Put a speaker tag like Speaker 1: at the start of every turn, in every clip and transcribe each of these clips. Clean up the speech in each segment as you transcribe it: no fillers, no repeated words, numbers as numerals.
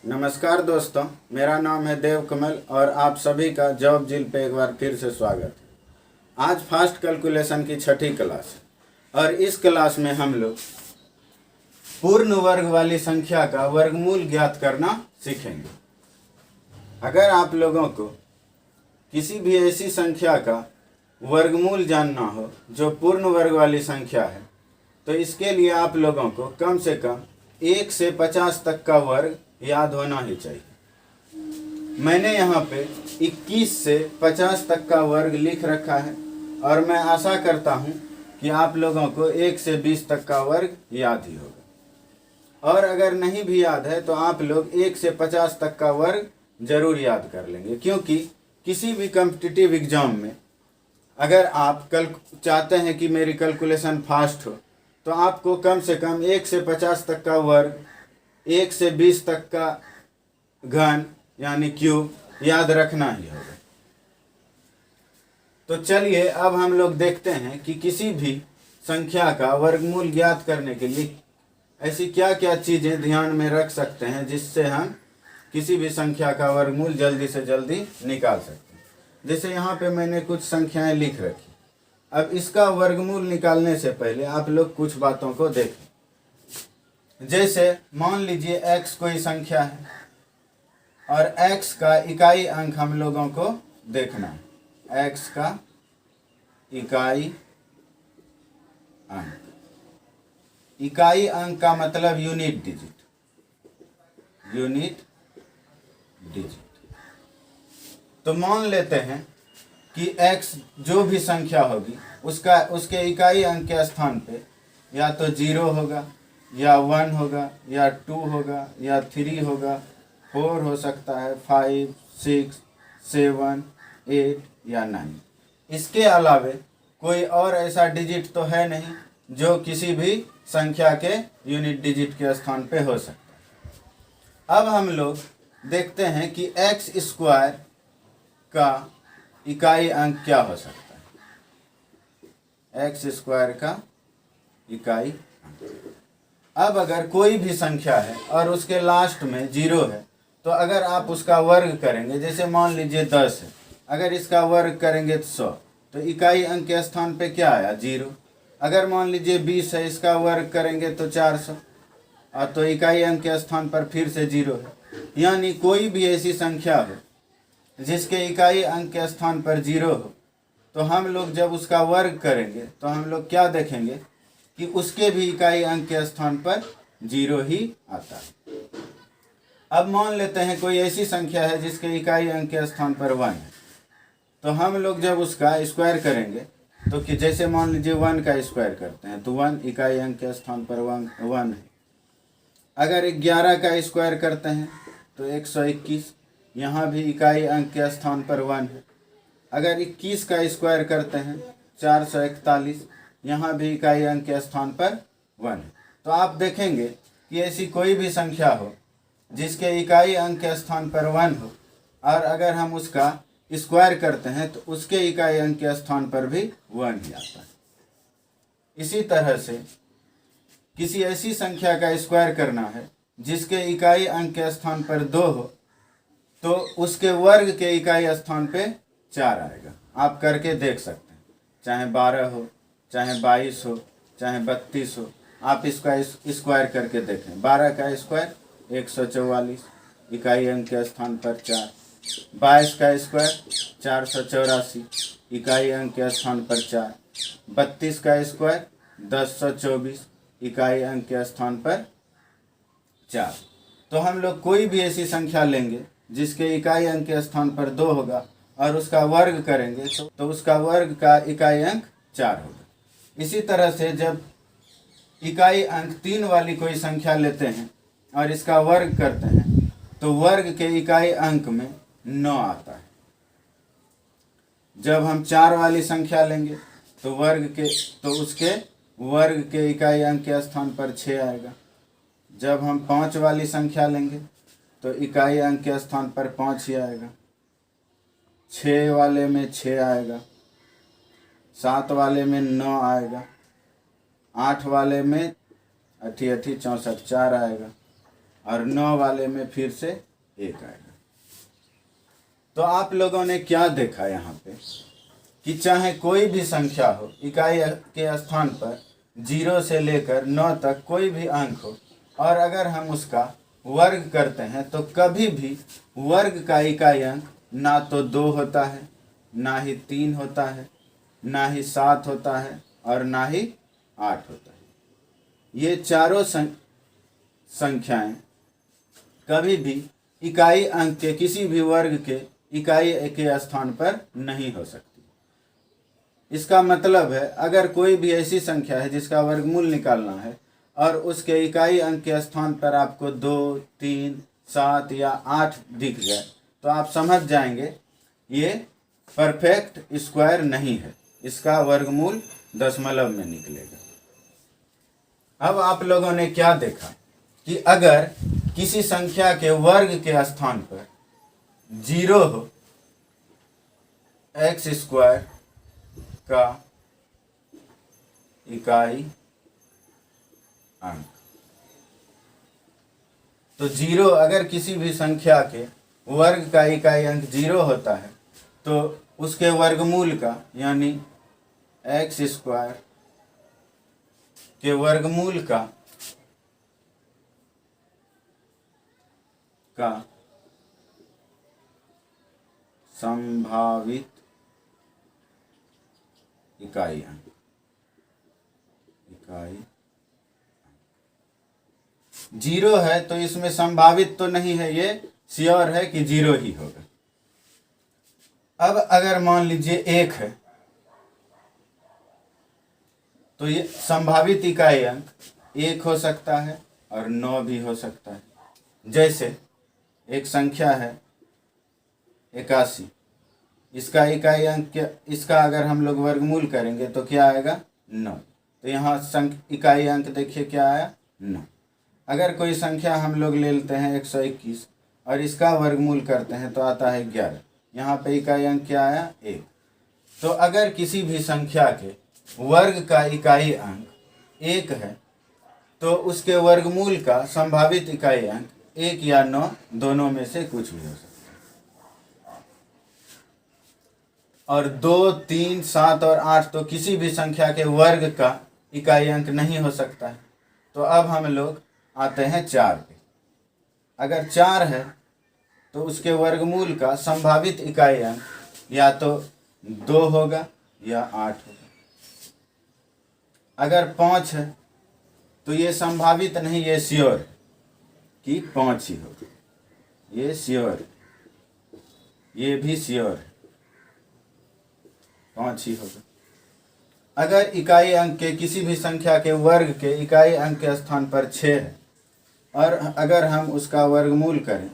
Speaker 1: नमस्कार दोस्तों, मेरा नाम है देव कमल और आप सभी का जॉब जिल पे एक बार फिर से स्वागत है। आज फास्ट कैलकुलेशन की छठी क्लास है और इस क्लास में हम लोग पूर्ण वर्ग वाली संख्या का वर्गमूल ज्ञात करना सीखेंगे। अगर आप लोगों को किसी भी ऐसी संख्या का वर्गमूल जानना हो जो पूर्ण वर्ग वाली संख्या है, तो इसके लिए आप लोगों को कम से कम 1 से 50 तक का वर्ग याद होना ही चाहिए। मैंने यहाँ पे 21 से 50 तक का वर्ग लिख रखा है और मैं आशा करता हूँ कि आप लोगों को 1 से 20 तक का वर्ग याद ही होगा। और अगर नहीं भी याद है तो आप लोग 1 से 50 तक का वर्ग जरूर याद कर लेंगे, क्योंकि किसी भी कॉम्पिटिटिव एग्जाम में अगर आप चाहते हैं कि मेरी कैलकुलेशन फास्ट हो, तो आपको कम से कम 1 से 50 तक का वर्ग, 1 से 20 तक का घन यानी क्यूब याद रखना ही होगा। तो चलिए अब हम लोग देखते हैं कि किसी भी संख्या का वर्गमूल ज्ञात करने के लिए ऐसी क्या क्या चीज़ें ध्यान में रख सकते हैं जिससे हम किसी भी संख्या का वर्गमूल जल्दी से जल्दी निकाल सकते हैं। जैसे यहाँ पे मैंने कुछ संख्याएं लिख रखी। अब इसका वर्गमूल निकालने से पहले आप लोग कुछ बातों को देखें। जैसे मान लीजिए x कोई संख्या है और x का इकाई अंक हम लोगों को देखना है। x का इकाई अंक, इकाई अंक का मतलब यूनिट डिजिट, यूनिट डिजिट। तो मान लेते हैं कि x जो भी संख्या होगी उसके इकाई अंक के स्थान पे या तो 0 होगा या 1 होगा या 2 होगा या 3 होगा, 4 हो सकता है, 5, 6, 7, 8 या 9। इसके अलावे कोई और ऐसा डिजिट तो है नहीं जो किसी भी संख्या के यूनिट डिजिट के स्थान पे हो सकता है। अब हम लोग देखते हैं कि x स्क्वायर का इकाई अंक क्या हो सकता है। x स्क्वायर का इकाई अंक। अब अगर कोई भी संख्या है और उसके लास्ट में 0 है, तो अगर आप उसका वर्ग करेंगे, जैसे मान लीजिए 10 है, अगर इसका वर्ग करेंगे तो 100, तो इकाई अंक के स्थान पे क्या आया? 0। अगर मान लीजिए 20 है, इसका वर्ग करेंगे तो 400, और तो इकाई अंक के स्थान पर फिर से 0 है। यानी कोई भी ऐसी संख्या हो जिसके इकाई अंक के स्थान पर 0 हो, तो हम लोग जब उसका वर्ग करेंगे तो हम लोग क्या देखेंगे कि उसके भी इकाई अंक के स्थान पर 0 ही आता है। अब मान लेते हैं कोई ऐसी संख्या है जिसके इकाई अंक के स्थान पर 1 है, तो हम लोग जब उसका स्क्वायर करेंगे तो कि जैसे मान लीजिए 1 का स्क्वायर करते हैं तो 1 इकाई अंक के स्थान पर 1 है। अगर 11 का स्क्वायर करते हैं तो 121, यहाँ भी इकाई अंक के स्थान पर 1 है। अगर 21 का स्क्वायर करते हैं 441, यहाँ भी इकाई अंक के स्थान पर 1 है। तो आप देखेंगे कि ऐसी कोई भी संख्या हो जिसके इकाई अंक के स्थान पर 1 हो और अगर हम उसका स्क्वायर करते हैं तो उसके इकाई अंक के स्थान पर भी 1 ही आता है। इसी तरह से किसी ऐसी संख्या का स्क्वायर करना है जिसके इकाई अंक के स्थान पर 2 हो, तो उसके वर्ग के इकाई स्थान पे 4 आएगा। आप करके देख सकते हैं, चाहे 12 हो, चाहे 22 हो, चाहे 32 हो, आप इसका स्क्वायर करके देखें। 12 का स्क्वायर 144, इकाई अंक के स्थान पर 4। 22 का स्क्वायर 484, इकाई अंक के स्थान पर 4। 32 का स्क्वायर 1024, इकाई अंक के स्थान पर 4। तो हम लोग कोई भी ऐसी संख्या लेंगे जिसके इकाई अंक के स्थान पर 2 होगा और उसका वर्ग करेंगे तो उसका वर्ग का इकाई अंक 4 होगा। इसी तरह से जब इकाई अंक 3 वाली कोई संख्या लेते हैं और इसका वर्ग करते हैं तो वर्ग के इकाई अंक में 9 आता है। जब हम 4 वाली संख्या लेंगे तो उसके वर्ग के इकाई अंक के स्थान पर 6 आएगा। जब हम 5 वाली संख्या लेंगे तो इकाई अंक के स्थान पर 5 ही आएगा। 6 वाले में 6 आएगा, 7 वाले में 9 आएगा, 8 वाले में 8 8 64 4 आएगा, और 9 वाले में फिर से 1 आएगा। तो आप लोगों ने क्या देखा यहाँ पे कि चाहे कोई भी संख्या हो, इकाई के स्थान पर 0 से लेकर 9 तक कोई भी अंक हो, और अगर हम उसका वर्ग करते हैं तो कभी भी वर्ग का इकाई अंक ना तो 2 होता है, ना ही 3 होता है, ना ही 7 होता है, और ना ही 8 होता है। ये चारों संख्याएं कभी भी इकाई अंक के किसी भी वर्ग के इकाई के स्थान पर नहीं हो सकती। इसका मतलब है अगर कोई भी ऐसी संख्या है जिसका वर्गमूल निकालना है और उसके इकाई अंक के स्थान पर आपको 2, 3, 7 या 8 दिख जाए तो आप समझ जाएंगे ये परफेक्ट स्क्वायर नहीं है, इसका वर्गमूल दशमलव में निकलेगा। अब आप लोगों ने क्या देखा कि अगर किसी संख्या के वर्ग के स्थान पर 0 हो, x स्क्वायर का इकाई अंक, तो 0 अगर किसी भी संख्या के वर्ग का इकाई अंक 0 होता है तो उसके वर्गमूल का यानी x स्क्वायर के वर्गमूल का संभावित इकाई अंक 0 है, तो इसमें संभावित तो नहीं है, ये श्योर है कि 0 ही होगा। अब अगर मान लीजिए 1 है तो ये संभावित इकाई अंक 1 हो सकता है और 9 भी हो सकता है। जैसे एक संख्या है 81, इसका इकाई अंक क्या, इसका अगर हम लोग वर्गमूल करेंगे तो क्या आएगा 9, तो यहाँ इकाई अंक देखिए क्या आया 9। अगर कोई संख्या हम लोग ले लेते हैं 121 और इसका वर्गमूल करते हैं तो आता है 11, यहाँ पे इकाई अंक क्या आया 1। तो अगर किसी भी संख्या के वर्ग का इकाई अंक 1 है तो उसके वर्गमूल का संभावित इकाई अंक 1 या 9 दोनों में से कुछ भी हो सकता है। और 2, 3, 7 और 8 तो किसी भी संख्या के वर्ग का इकाई अंक नहीं हो सकता है। तो अब हम लोग आते हैं 4 पे। अगर 4 है तो उसके वर्गमूल का संभावित इकाई अंक या तो 2 होगा या 8 होगा। अगर 5 है तो ये संभावित नहीं, ये श्योर है कि 5 ही होगा, ये श्योर है, ये भी श्योर है 5 ही होगा। अगर इकाई अंक के किसी भी संख्या के वर्ग के इकाई अंक के स्थान पर 6 है और अगर हम उसका वर्गमूल करें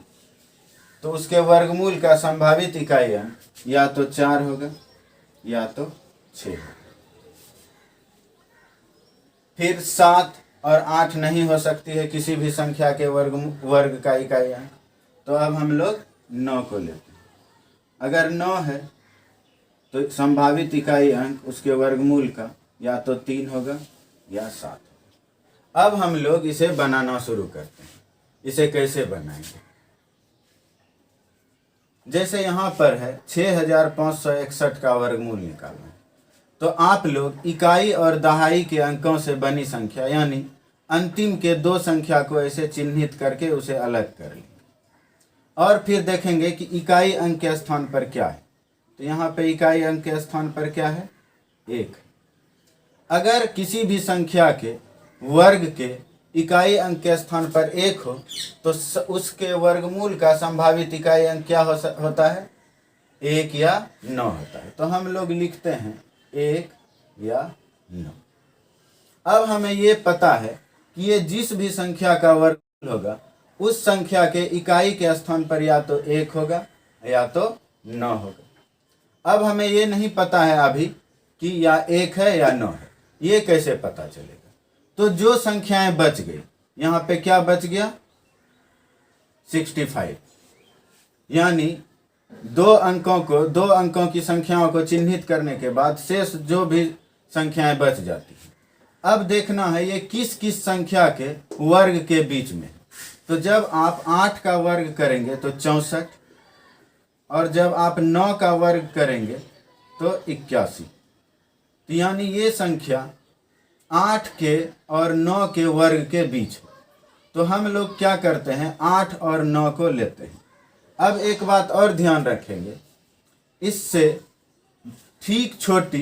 Speaker 1: तो उसके वर्गमूल का संभावित इकाई अंक या तो 4 होगा या तो 6 होगा। फिर 7 और 8 नहीं हो सकती है किसी भी संख्या के वर्ग का इकाई अंक, तो अब हम लोग 9 को लेते हैं। अगर 9 है तो संभावित इकाई अंक उसके वर्गमूल का या तो 3 होगा या 7 होगा। अब हम लोग इसे बनाना शुरू करते हैं। इसे कैसे बनाएंगे? जैसे यहाँ पर है 6561 का वर्गमूल निकालना है, तो आप लोग इकाई और दहाई के अंकों से बनी संख्या यानी अंतिम के 2 संख्या को ऐसे चिन्हित करके उसे अलग कर लेंगे और फिर देखेंगे कि इकाई अंक के स्थान पर क्या है। तो यहाँ पे इकाई अंक के स्थान पर क्या है 1। अगर किसी भी संख्या के वर्ग के इकाई अंक के स्थान पर 1 हो तो उसके वर्गमूल का संभावित इकाई अंक क्या होता है 1 या 9 होता है। तो हम लोग लिखते हैं 1 या 9। अब हमें ये पता है कि ये जिस भी संख्या का वर्गमूल होगा उस संख्या के इकाई के स्थान पर या तो 1 होगा या तो 9 होगा। अब हमें ये नहीं पता है अभी कि या 1 है या 9 है, ये कैसे पता चलेगा? तो जो संख्याएं बच गई, यहाँ पे क्या बच गया 65, यानी 2 अंकों की संख्याओं को चिन्हित करने के बाद शेष जो भी संख्याएं बच जाती हैं। अब देखना है ये किस किस संख्या के वर्ग के बीच में। तो जब आप 8 का वर्ग करेंगे तो 64, और जब आप 9 का वर्ग करेंगे तो 81। तो यानी ये संख्या 8 के और 9 के वर्ग के बीच है। तो हम लोग क्या करते हैं, 8 और 9 को लेते हैं। अब एक बात और ध्यान रखेंगे, इससे ठीक छोटी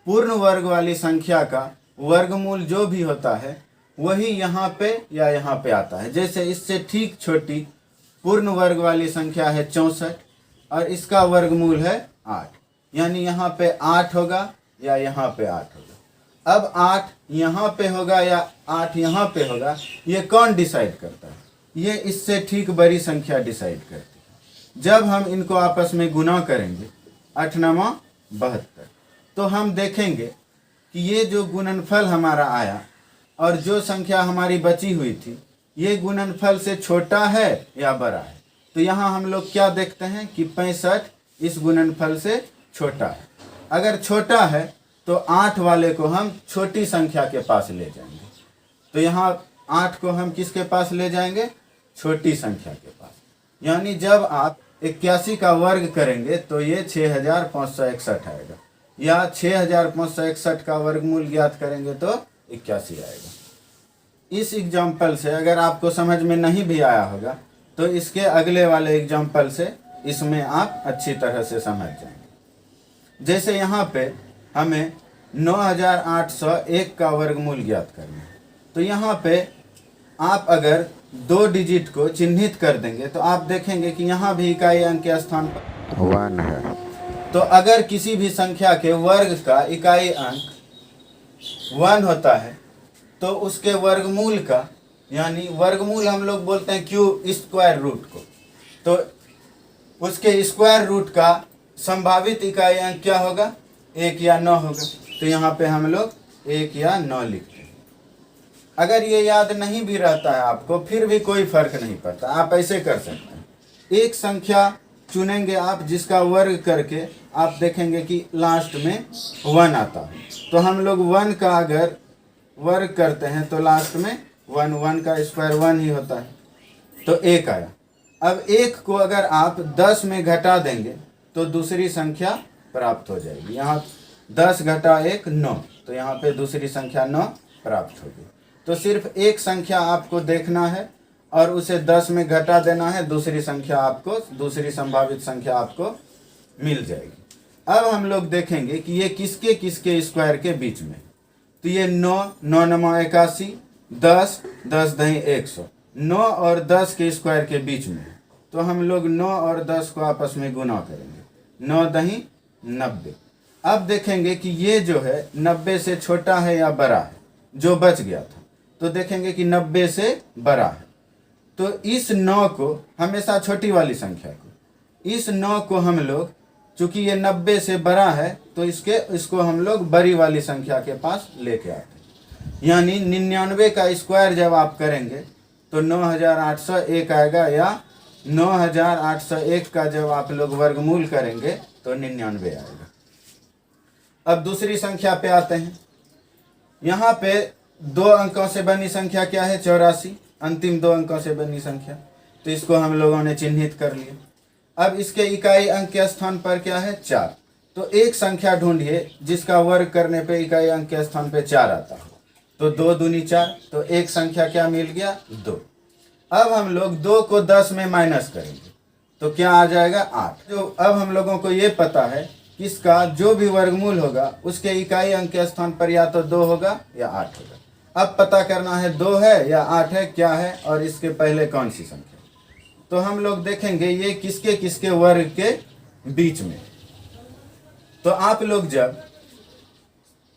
Speaker 1: पूर्ण वर्ग वाली संख्या का वर्गमूल जो भी होता है वही यहाँ पे या यहाँ पे आता है। जैसे इससे ठीक छोटी पूर्ण वर्ग वाली संख्या है 64 और इसका वर्गमूल है 8, यानी यहाँ पे 8 होगा या यहाँ पे 8 होगा। अब 8 यहाँ पे होगा या 8 यहाँ पे होगा, ये कौन डिसाइड करता है? ये इससे ठीक बड़ी संख्या डिसाइड करती है। जब हम इनको आपस में गुना करेंगे 8 9 72, तो हम देखेंगे कि ये जो गुणनफल हमारा आया और जो संख्या हमारी बची हुई थी, ये गुणनफल से छोटा है या बड़ा है। तो यहाँ हम लोग क्या देखते हैं कि 65 इस गुणनफल से छोटा है। अगर छोटा है तो 8 वाले को हम छोटी संख्या के पास ले जाएंगे। तो यहाँ 8 को हम किसके पास ले जाएंगे? छोटी संख्या के पास। यानी जब आप 81 का वर्ग करेंगे तो ये 6561 आएगा, या 6561 का वर्गमूल ज्ञात करेंगे तो 81 आएगा। इस एग्जाम्पल से अगर आपको समझ में नहीं भी आया होगा तो इसके अगले वाले एग्जाम्पल से इसमें आप अच्छी तरह से समझ जाएंगे। जैसे यहाँ पे हमें 9801 का वर्गमूल ज्ञात करना है, तो यहाँ पे आप अगर 2 डिजिट को चिन्हित कर देंगे तो आप देखेंगे कि यहाँ भी इकाई अंक के स्थान पर 1 है। तो अगर किसी भी संख्या के वर्ग का इकाई अंक 1 होता है तो उसके वर्गमूल का, यानी वर्गमूल हम लोग बोलते हैं क्यूब स्क्वायर रूट को, तो उसके स्क्वायर रूट का संभावित इकाई अंक क्या होगा? 1 या 9 होगा। तो यहाँ पे हम लोग 1 या 9 लिखते हैं। अगर ये याद नहीं भी रहता है आपको, फिर भी कोई फर्क नहीं पड़ता, आप ऐसे कर सकते हैं। एक संख्या चुनेंगे आप जिसका वर्ग करके आप देखेंगे कि लास्ट में 1 आता है। तो हम लोग 1 का अगर वर्ग करते हैं तो लास्ट में 1 का स्क्वायर 1 ही होता है, तो 1 आया। अब 1 को अगर आप 10 में घटा देंगे तो दूसरी संख्या प्राप्त हो जाएगी। यहाँ 10 घटा 1 9, तो यहाँ पे दूसरी संख्या 9 प्राप्त होगी। तो सिर्फ एक संख्या आपको देखना है और उसे 10 में घटा देना है, दूसरी संख्या आपको, दूसरी संभावित संख्या आपको मिल जाएगी। अब हम लोग देखेंगे कि ये किसके किसके स्क्वायर के बीच में। तो ये 9 9 9 81, 10 10 दही 100, 9 और 10 के स्क्वायर के बीच में। तो हम लोग 9 और 10 को आपस में गुना करेंगे, 9 दही 90। अब देखेंगे कि ये जो है 90 से छोटा है या बड़ा है, जो बच गया था। तो देखेंगे कि 90 से बड़ा है। तो इस 9 को, हमेशा छोटी वाली संख्या को, इस 9 को हम लोग, चूंकि ये 90 से बड़ा है तो इसको हम लोग बड़ी वाली संख्या के पास लेके आते हैं। यानी 99 का स्क्वायर जब आप करेंगे तो 9801 आएगा, या 9801 का जब आप लोग वर्गमूल करेंगे तो 99 आएगा। अब दूसरी संख्या पे आते हैं। यहाँ पे 2 अंकों से बनी संख्या क्या है? 84, अंतिम 2 अंकों से बनी संख्या। तो इसको हम लोगों ने चिन्हित कर लिया। अब इसके इकाई अंक के स्थान पर क्या है? 4। तो एक संख्या ढूंढिए जिसका वर्ग करने पे इकाई अंक के स्थान पे 4 आता है। तो 2 दूनी 4, तो एक संख्या क्या मिल गया? 2। अब हम लोग 2 को 10 में माइनस करेंगे तो क्या आ जाएगा? 8। जो अब हम लोगों को ये पता है कि इसका जो भी वर्गमूल होगा उसके इकाई अंक के स्थान पर या तो 2 होगा या 8 होगा। अब पता करना है 2 है या 8 है, क्या है और इसके पहले कौन सी संख्या। तो हम लोग देखेंगे ये किसके किसके वर्ग के बीच में। तो आप लोग जब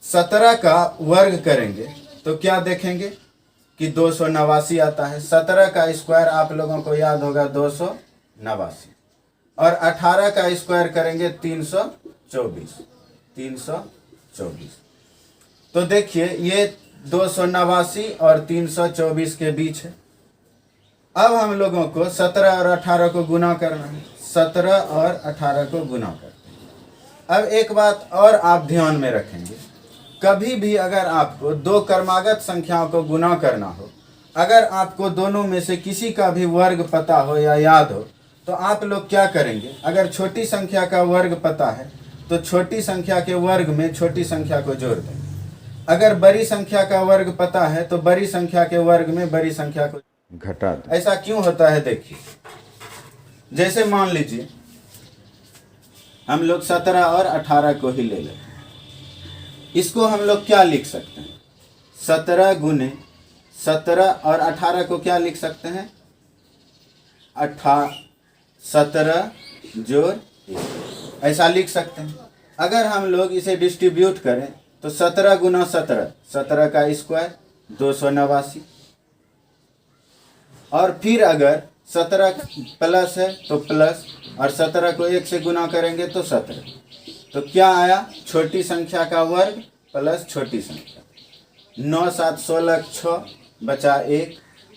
Speaker 1: 17 का वर्ग करेंगे तो क्या देखेंगे कि 289 आता है। 17 का स्क्वायर आप लोगों को याद होगा 289, और 18 का स्क्वायर करेंगे 324। तो देखिए ये 289 और 324 के बीच है। अब हम लोगों को 17 और 18 को गुना करना है। 17 और 18 को गुना करते हैं। अब एक बात और आप ध्यान में रखेंगे, कभी भी अगर आपको 2 क्रमागत संख्याओं को गुना करना हो अगर आपको दोनों में से किसी का भी वर्ग पता हो या याद हो तो आप लोग क्या करेंगे, अगर छोटी संख्या का वर्ग पता है तो छोटी संख्या के वर्ग में छोटी संख्या को जोड़ देंगे। अगर बड़ी संख्या का वर्ग पता है तो बड़ी संख्या के वर्ग में बड़ी संख्या को घटा दें। ऐसा क्यों होता है देखिए, जैसे मान लीजिए हम लोग 17 और 18 को ही ले लें। इसको हम लोग क्या लिख सकते हैं, 17 गुने 17 और 18 को क्या लिख सकते हैं, 17 जोड़ 1, ऐसा लिख सकते हैं। अगर हम लोग इसे डिस्ट्रीब्यूट करें तो 17 गुना 17, 17 का स्क्वायर 289, और फिर अगर 17 प्लस है तो प्लस, और 17 को 1 से गुना करेंगे तो 17। तो क्या आया, छोटी संख्या का वर्ग प्लस छोटी संख्या। 9 7 16 6 बचा 1,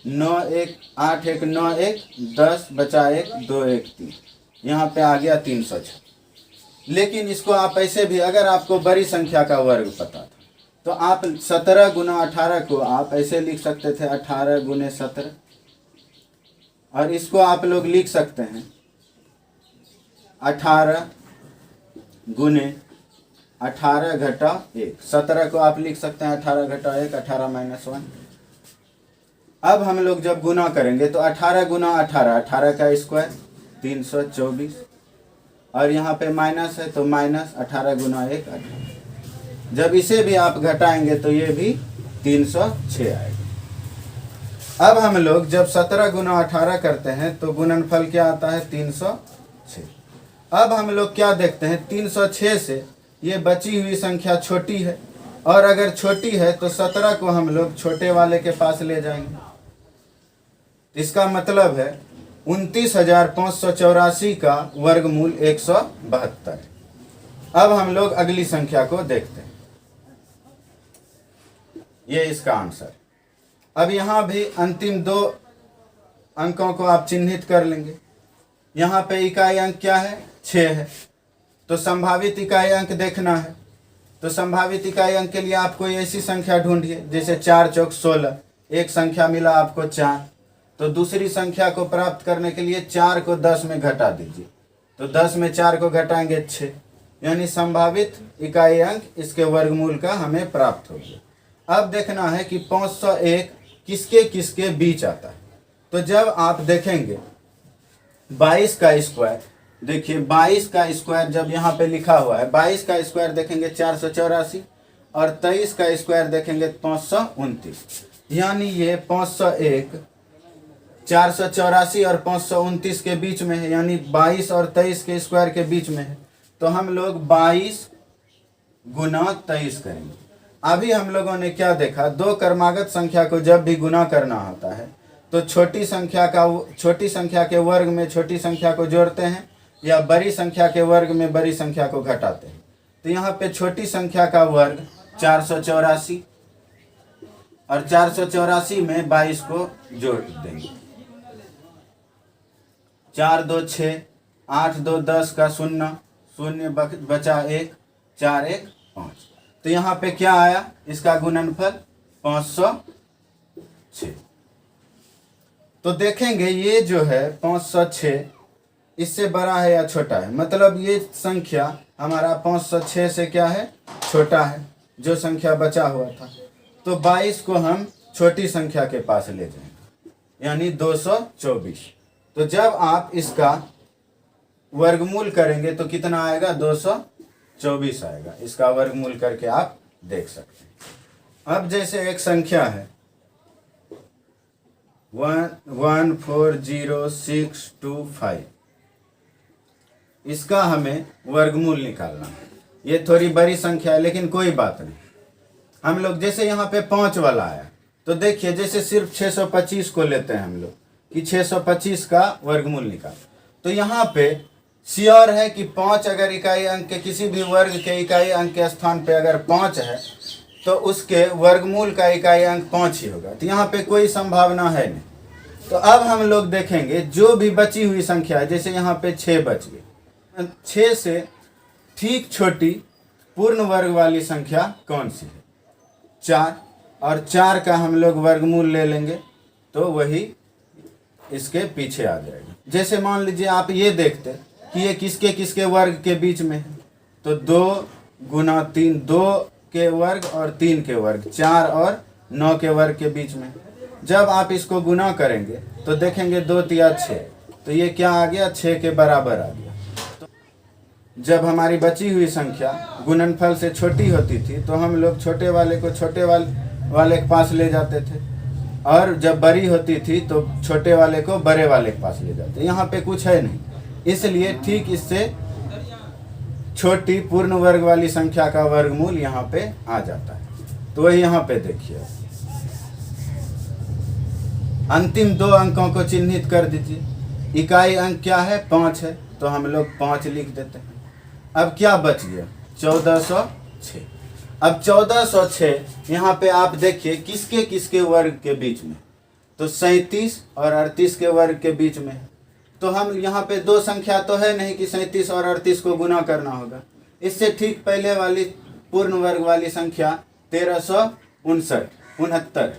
Speaker 1: 9 1 8 1 9 1 10 बचा 1 2 1 3, यहाँ पे आ गया 306। लेकिन इसको आप ऐसे भी, अगर आपको बड़ी संख्या का वर्ग पता था तो आप 17 गुना 18 को आप ऐसे लिख सकते थे 18 गुने 17, और इसको आप लोग लिख सकते हैं 18 गुने 18 घटा 1। 17 को आप लिख सकते हैं 18 घटा 1, 18 माइनस 1। अब हम लोग जब गुना करेंगे तो 18 गुना 18, 18 का स्क्वायर 324, और यहाँ पे माइनस है तो माइनस 18 गुना 1 18। जब इसे भी आप घटाएंगे तो ये भी 306 आएगा। अब हम लोग जब 17 गुना 18 करते हैं तो गुणनफल क्या आता है, 306। अब हम लोग क्या देखते हैं, 306 से ये बची हुई संख्या छोटी है, और अगर छोटी है तो 17 को हम लोग छोटे वाले के पास ले जाएंगे। इसका मतलब है 29,584 का वर्गमूल 172 है। अब हम लोग अगली संख्या को देखते हैं, ये इसका आंसर। अब यहाँ भी अंतिम 2 अंकों को आप चिन्हित कर लेंगे। यहाँ पे इकाई अंक क्या है, 6 है, तो संभावित इकाई अंक देखना है। तो संभावित इकाई अंक के लिए आप कोई ऐसी संख्या ढूंढिए, जैसे 4 चौक 16, एक संख्या मिला आपको 4, तो दूसरी संख्या को प्राप्त करने के लिए 4 को 10 में घटा दीजिए, तो 10 में 4 को घटाएंगे 6, यानी संभावित इकाई अंक इसके वर्गमूल का हमें प्राप्त हो गया। अब देखना है कि 501 किसके किसके बीच आता है। तो जब आप देखेंगे 22 का स्क्वायर, देखिए 22 का स्क्वायर जब यहाँ पे लिखा हुआ है, 22 का स्क्वायर देखेंगे 484, और 23 का स्क्वायर देखेंगे 529, यानी ये 501 484 और 529 के बीच में है, यानी 22 और 23 के स्क्वायर के बीच में है। तो हम लोग 22 गुना 23 करेंगे। अभी हम लोगों ने क्या देखा, 2 क्रमागत संख्या को जब भी गुना करना होता है तो छोटी संख्या के वर्ग में छोटी संख्या को जोड़ते हैं, या बड़ी संख्या के वर्ग में बड़ी संख्या को घटाते हैं। तो यहाँ पे छोटी संख्या का वर्ग 484, और 484 में 22 को जोड़ देंगे। 4 2 6, 8 2 10 का 0, 0 बचा 1, 4 1 5। तो यहाँ पे क्या आया, इसका गुणनफल 506। तो देखेंगे ये जो है 506 इससे बड़ा है या छोटा है, मतलब ये संख्या हमारा 506 से क्या है, छोटा है, जो संख्या बचा हुआ था। तो 22 को हम छोटी संख्या के पास ले जाएंगे, यानी 224। तो जब आप इसका वर्गमूल करेंगे तो कितना आएगा, 224 आएगा। इसका वर्गमूल करके आप देख सकते हैं। अब जैसे एक संख्या है 140625, इसका हमें वर्गमूल निकालना है। ये थोड़ी बड़ी संख्या है लेकिन कोई बात नहीं। हम लोग जैसे यहाँ पे 5 वाला आया, तो देखिए जैसे सिर्फ 625 को लेते हैं हम लोग कि 625 का वर्गमूल निकाल, तो यहाँ पे श्योर है कि 5 अगर इकाई अंक के किसी भी वर्ग के इकाई अंक के स्थान पे अगर 5 है तो उसके वर्गमूल का इकाई अंक 5 ही होगा। तो यहाँ पे कोई संभावना है नहीं। तो अब हम लोग देखेंगे जो भी बची हुई संख्या है, जैसे यहाँ पे 6 बच गई, 6 से ठीक छोटी पूर्ण वर्ग वाली संख्या कौन सी है, 4, और 4 का हम लोग वर्गमूल ले लेंगे तो वही इसके पीछे आ जाएगा। जैसे मान लीजिए आप ये देखते कि ये किसके किसके वर्ग के बीच में है, तो 2 गुना 3, 2 के वर्ग और 3 के वर्ग, 4 और 9 के वर्ग के बीच में। जब आप इसको गुना करेंगे तो देखेंगे 2 तिया 6, तो ये क्या आ गया, 6 के बराबर आ गया। तो जब हमारी बची हुई संख्या गुणनफल से छोटी होती थी तो हम लोग छोटे वाले को छोटे वाले के पास ले जाते थे, और जब बड़ी होती थी तो छोटे वाले को बड़े वाले के पास ले जाते। यहाँ पे कुछ है नहीं, इसलिए ठीक इससे छोटी पूर्ण वर्ग वाली संख्या का वर्गमूल यहाँ पे आ जाता है। तो वही यहाँ पे देखिए, अंतिम 2 अंकों को चिन्हित कर दीजिए। इकाई अंक क्या है, 5 है, तो हम लोग 5 लिख देते हैं। अब क्या बच गया, 1406। अब 1406 यहाँ पे आप देखिए किसके किसके वर्ग के बीच में, तो 37 और 38 के वर्ग के बीच में है। तो हम यहाँ पे 2 संख्या तो है नहीं कि 37 और 38 को गुना करना होगा। इससे ठीक पहले वाली पूर्ण वर्ग वाली संख्या 1369,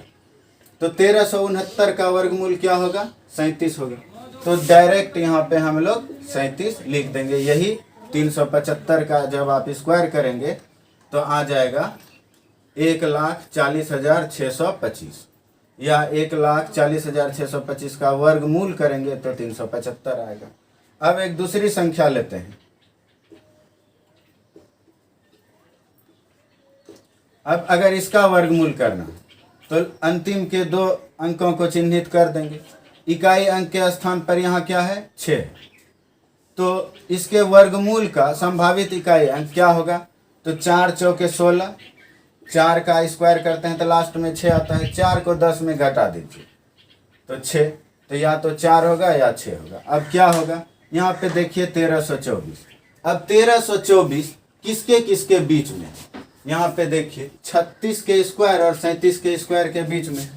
Speaker 1: तो 1369 का वर्गमूल क्या होगा, 37 होगा। तो डायरेक्ट यहाँ पे हम लोग 37 लिख देंगे। यही 375 का जब आप स्क्वायर करेंगे तो आ जाएगा 1,40,625, या 1,40,625 का वर्गमूल करेंगे तो 375 आएगा। अब एक दूसरी संख्या लेते हैं। अब अगर इसका वर्गमूल करना तो अंतिम के 2 अंकों को चिन्हित कर देंगे। इकाई अंक के स्थान पर यहाँ क्या है, 6, तो इसके वर्गमूल का संभावित इकाई अंक क्या होगा, तो 4 चौके 16, 4 का स्क्वायर करते हैं तो लास्ट में 6 आता है। 4 को 10 में घटा दीजिए तो 6, तो या तो 4 होगा या 6 होगा। अब क्या होगा, यहाँ पे देखिए 1324। अब 1324 किसके किसके बीच में, यहाँ पे देखिए 36 के स्क्वायर और 37 के स्क्वायर के बीच में।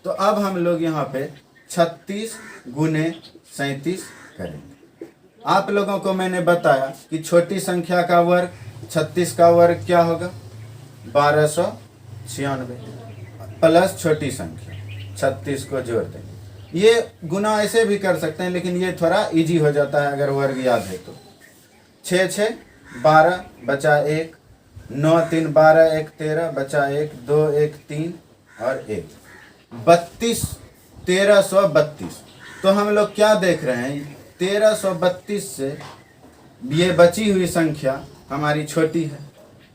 Speaker 1: तो अब हम लोग यहाँ पे 36 गुने 37 करेंगे। आप लोगों को मैंने बताया कि छोटी संख्या का वर्ग 36 का वर्ग क्या होगा, 1296 प्लस छोटी संख्या 36 को जोड़ देंगे। ये गुना ऐसे भी कर सकते हैं, लेकिन ये थोड़ा इजी हो जाता है अगर वर्ग याद है तो। 6 6 12 बचा 1, 9 3 12 1 13 बचा 1, 2 1 3 और 1 32, 1332। तो हम लोग क्या देख रहे हैं, 1332 से ये बची हुई संख्या हमारी छोटी है,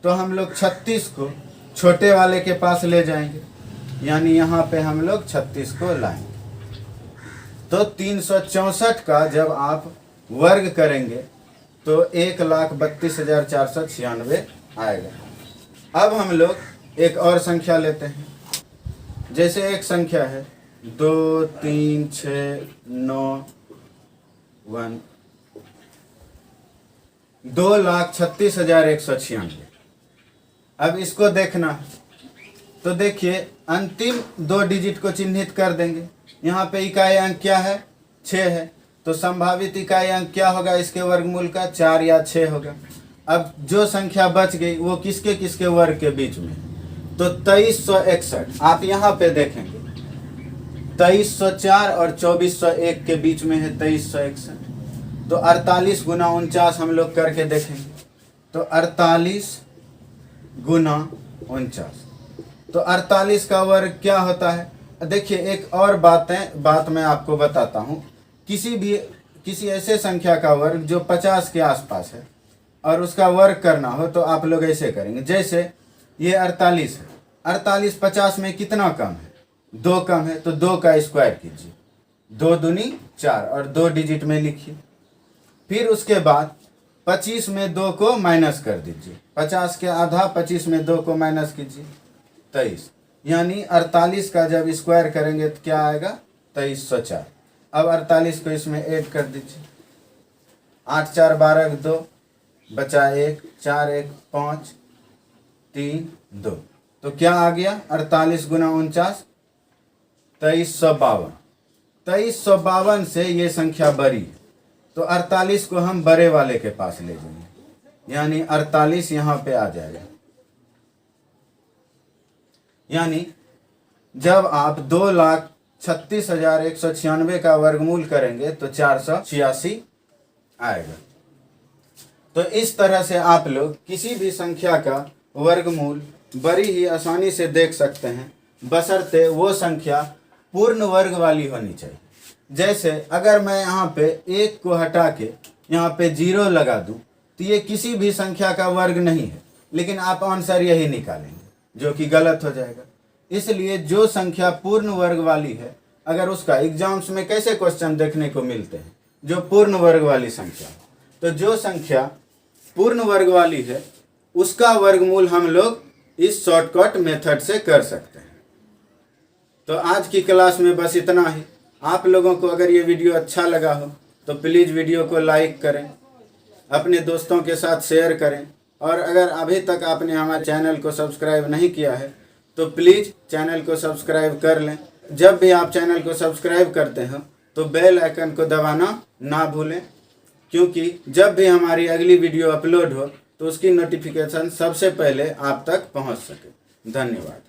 Speaker 1: तो हम लोग 36 को छोटे वाले के पास ले जाएंगे, यानी यहाँ पे हम लोग 36 को लाएंगे। तो 364 का जब आप वर्ग करेंगे तो 1,32,496 आएगा। अब हम लोग एक और संख्या लेते हैं। जैसे एक संख्या है 2 3 6 9 1, 2,36,196। अब इसको देखना तो देखिए अंतिम 2 डिजिट को चिन्हित कर देंगे। यहाँ पे इकाई अंक क्या है, 6 है, तो संभावित इकाई अंक क्या होगा इसके वर्गमूल का, 4 या 6 होगा। अब जो संख्या बच गई वो किसके किसके वर्ग के बीच में, तो 2361। आप यहाँ पे देखेंगे 2304 और 2401 के बीच में है 2361। तो 48 गुना 49 हम लोग करके देखेंगे, तो 48 गुना 49, तो 48 का वर्ग क्या होता है। देखिए एक और बात मैं आपको बताता हूँ। किसी ऐसे संख्या का वर्ग जो 50 के आसपास है और उसका वर्ग करना हो तो आप लोग ऐसे करेंगे। जैसे ये 48 है, 48 50 में कितना कम है, 2 कम है, तो 2 का स्क्वायर कीजिए, 2 दूनी 4 और 2 डिजिट में लिखिए। फिर उसके बाद 25 में 2 को माइनस कर दीजिए, 50 के आधा 25 में 2 को माइनस कीजिए, 23, यानी 48 का जब स्क्वायर करेंगे तो क्या आएगा, 2304। अब 48 को इसमें ऐड कर दीजिए, 8 4 12 2 बचा 1, 4 1 5 3 2, तो क्या आ गया 48 गुना 49, 2352। 2352 से ये संख्या बड़ी है, तो 48 को हम बड़े वाले के पास ले जाएंगे, यानी 48 यहाँ पे आ जाएगा। यानी जब आप 36,196 का वर्गमूल करेंगे तो 486 आएगा। तो इस तरह से आप लोग किसी भी संख्या का वर्गमूल बड़ी ही आसानी से देख सकते हैं, बशर्ते वो संख्या पूर्ण वर्ग वाली होनी चाहिए। जैसे अगर मैं यहाँ पे 1 को हटा के यहाँ पे 0 लगा दूँ तो ये किसी भी संख्या का वर्ग नहीं है, लेकिन आप आंसर यही निकालेंगे जो कि गलत हो जाएगा। इसलिए जो संख्या पूर्ण वर्ग वाली है, अगर उसका एग्जाम्स में कैसे क्वेश्चन देखने को मिलते हैं, जो पूर्ण वर्ग वाली संख्या, तो जो संख्या पूर्ण वर्ग वाली है उसका वर्गमूल हम लोग इस शॉर्टकट मेथड से कर सकते हैं। तो आज की क्लास में बस इतना ही। आप लोगों को अगर ये वीडियो अच्छा लगा हो तो प्लीज़ वीडियो को लाइक करें, अपने दोस्तों के साथ शेयर करें, और अगर अभी तक आपने हमारे चैनल को सब्सक्राइब नहीं किया है तो प्लीज़ चैनल को सब्सक्राइब कर लें। जब भी आप चैनल को सब्सक्राइब करते हो तो बेल आइकन को दबाना ना भूलें, क्योंकि जब भी हमारी अगली वीडियो अपलोड हो तो उसकी नोटिफिकेशन सबसे पहले आप तक पहुंच सके। धन्यवाद।